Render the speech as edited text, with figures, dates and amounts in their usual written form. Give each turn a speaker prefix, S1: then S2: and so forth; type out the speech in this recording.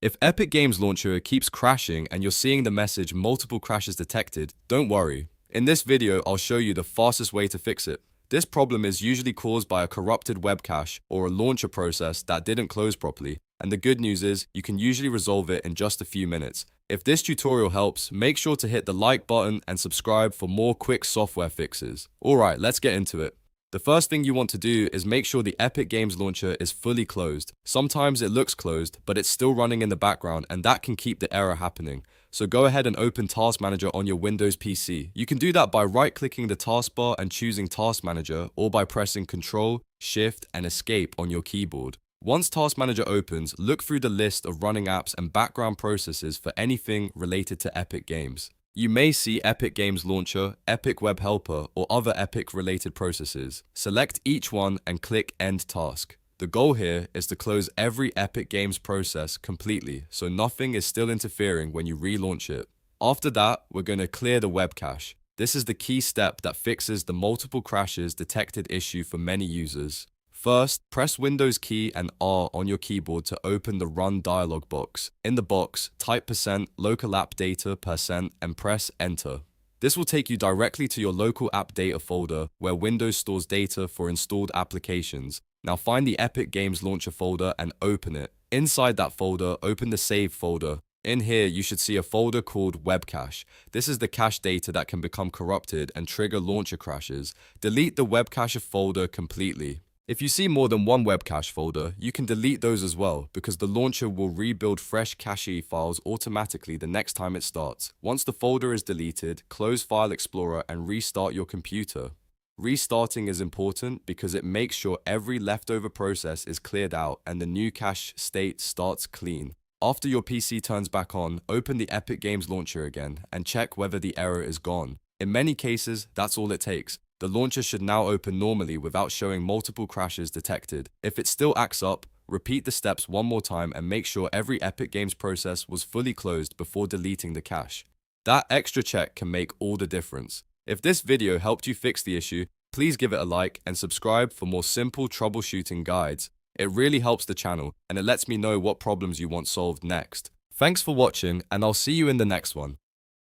S1: If Epic Games Launcher keeps crashing and you're seeing the message multiple crashes detected, don't worry. In this video, I'll show you the fastest way to fix it. This problem is usually caused by a corrupted web cache or a launcher process that didn't close properly. And the good news is, you can usually resolve it in just a few minutes. If this tutorial helps, make sure to hit the like button and subscribe for more quick software fixes. Alright, let's get into it. The first thing you want to do is make sure the Epic Games Launcher is fully closed. Sometimes it looks closed, but it's still running in the background, and that can keep the error happening. So go ahead and open Task Manager on your Windows PC. You can do that by right-clicking the taskbar and choosing Task Manager, or by pressing Ctrl, Shift, and Escape on your keyboard. Once Task Manager opens, look through the list of running apps and background processes for anything related to Epic Games. You may see Epic Games Launcher, Epic Web Helper, or other Epic-related processes. Select each one and click End Task. The goal here is to close every Epic Games process completely, so nothing is still interfering when you relaunch it. After that, we're going to clear the web cache. This is the key step that fixes the multiple crashes detected issue for many users. First, press Windows key and R on your keyboard to open the Run dialog box. In the box, type %local AppData % and press Enter. This will take you directly to your local AppData folder where Windows stores data for installed applications. Now find the Epic Games Launcher folder and open it. Inside that folder, open the Save folder. In here, you should see a folder called Webcache. This is the cache data that can become corrupted and trigger launcher crashes. Delete the Webcache folder completely. If you see more than one webcache folder, you can delete those as well, because the launcher will rebuild fresh cache files automatically the next time it starts. Once the folder is deleted, close File Explorer and restart your computer. Restarting is important because it makes sure every leftover process is cleared out and the new cache state starts clean. After your PC turns back on, open the Epic Games Launcher again and check whether the error is gone. In many cases, that's all it takes. The launcher should now open normally without showing multiple crashes detected. If it still acts up, repeat the steps one more time and make sure every Epic Games process was fully closed before deleting the cache. That extra check can make all the difference. If this video helped you fix the issue, please give it a like and subscribe for more simple troubleshooting guides. It really helps the channel and it lets me know what problems you want solved next. Thanks for watching, and I'll see you in the next one.